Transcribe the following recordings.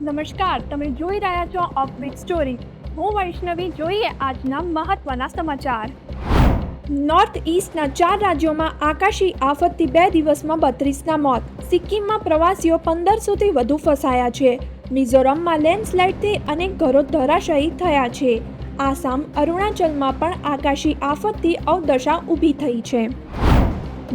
નમસ્કાર, તમે જોઈ રહ્યા છો ઓફબીટ સ્ટોરી. હું વૈષ્ણવી. જોઈએ આજના મહત્વના સમાચાર. નોર્થ ઈસ્ટના 4 રાજ્યોમાં આકાશી આફતથી 2 દિવસમાં 32ના મોત. સિક્કિમમાં પ્રવાસીઓ 1500થી વધુ ફસાયા છે. મિઝોરમમાં લેન્ડસ્લાઇડથી અનેક ઘરો ધરાશાયી થયા છે. આસામ, અરુણાચલમાં પણ આકાશી આફતથી અવદશા ઊભી થઈ છે.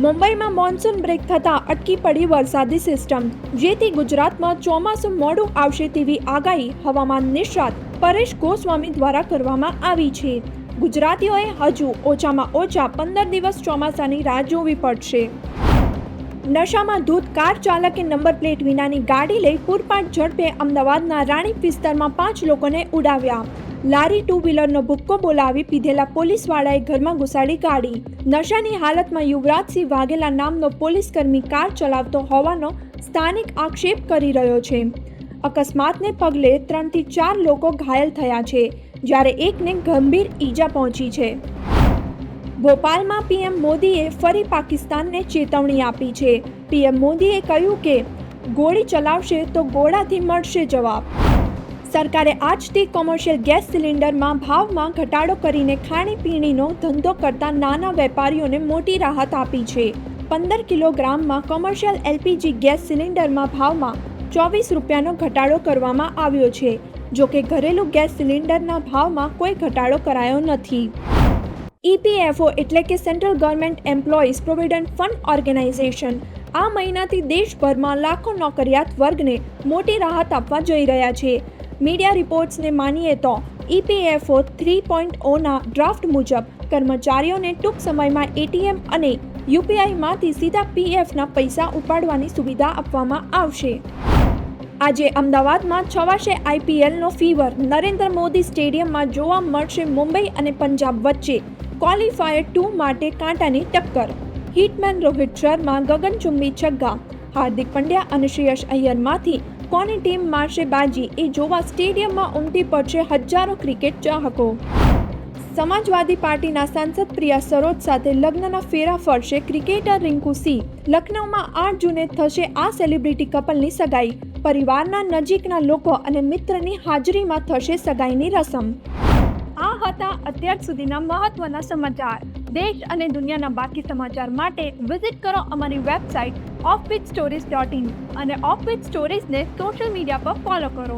મુંબઈમાં મોન્સૂન બ્રેક થતાં અટકી પડી વરસાદી સિસ્ટમ, જેથી ગુજરાતમાં ચોમાસું મોડું આવશે તેવી આગાહી હવામાન નિષ્ણાત પરેશ ગોસ્વામી દ્વારા કરવામાં આવી છે. ગુજરાતીઓએ હજુ ઓછામાં ઓછા 15 દિવસ ચોમાસાની રાહ જોવી પડશે. નશામાં ધૂત કાર ચાલકે નંબર પ્લેટ વિનાની ગાડી લઈ પૂરપાટ ઝડપે અમદાવાદના રાણીપ વિસ્તારમાં 5 લોકોને ઉડાવ્યા. લારી 2 વ્હીલરનો ભુક્કો બોલાવી પીધેલા પોલીસવાળાએ ઘરમાં ઘુસાડી ગાડી. નશાની હાલતમાં યુવરાજસિંહ વાઘેલા નામનો પોલીસકર્મી કાર ચલાવતો હોવાનો સ્થાનિક આક્ષેપ કરી રહ્યો છે. અકસ્માતને પગલે 3 થી 4 લોકો ઘાયલ થયા છે, જ્યારે એકને ગંભીર ઈજા પહોંચી છે. ભોપાલમાં પીએમ મોદીએ ફરી પાકિસ્તાનને ચેતવણી આપી છે. પીએમ મોદીએ કહ્યું કે ગોળી ચલાવશે તો ગોળાથી મળશે જવાબ. સરકારે આજથી કોમર્શિયલ ગેસ સિલિન્ડરમાં ભાવમાં ઘટાડો કરીને ખાણીપીણીનો ધંધો કરતા નાના વેપારીઓને મોટી રાહત આપી છે. 15 કિલોગ્રામમાં કોમર્શિયલ એલપીજી ગેસ સિલિન્ડરમાં ભાવમાં 24 રૂપિયાનો ઘટાડો કરવામાં આવ્યો છે. જોકે ઘરેલું ગેસ સિલિન્ડરના ભાવમાં કોઈ ઘટાડો કરાયો નથી. ઈપીએફઓ એટલે કે central government employees provident fund organisation આ મહિનાથી દેશભરમાં લાખો નોકરિયાત વર્ગને મોટી રાહત આપવા જઈ રહ્યા છે. મીડિયા રિપોર્ટ્સને માનીએ તો ઈપીએફઓ 3.0ના ડ્રાફ્ટ મુજબ કર્મચારીઓને ટૂંક સમયમાં એટીએમ અને યુપીઆઈમાંથી સીધા પીએફના પૈસા ઉપાડવાની સુવિધા આપવામાં આવશે. આજે અમદાવાદમાં છવાશે આઈપીએલનો ફીવર. નરેન્દ્ર મોદી સ્ટેડિયમમાં જોવા મળશે મુંબઈ અને પંજાબ વચ્ચે ક્વોલિફાયર 2 માટે કાંટાની ટક્કર. હિટમેન રોહિત શર્મા ગગનચુંબી છગ્ગા. હાર્દિક પંડ્યા અને શ્રેયસ અય્યરમાંથી કોની ટીમ મારશે બાજી એ જોવા સ્ટેડિયમમાં ઉમટી પડશે હજારો ક્રિકેટ ચાહકો. સમાજવાદી પાર્ટીના સાંસદ પ્રિયા સરોજ સાથે લગ્નના ફેરા ફરશે ક્રિકેટર રિંકુ સિંહ. લખનૌમાં 8 જૂને થશે આ સેલિબ્રિટી કપલની સગાઈ. પરિવારના નજીકના લોકો અને મિત્રની હાજરીમાં થશે સગાઈની રસમ. આ હતા અત્યાર સુધીના મહત્વના સમાચાર. દેશ અને દુનિયાના બાકી સમાચાર માટે વિઝિટ કરો અમારી વેબસાઇટ offbeatstories.in અને ઓફબીટ સ્ટોરીઝને સોશિયલ મીડિયા પર ફોલો કરો.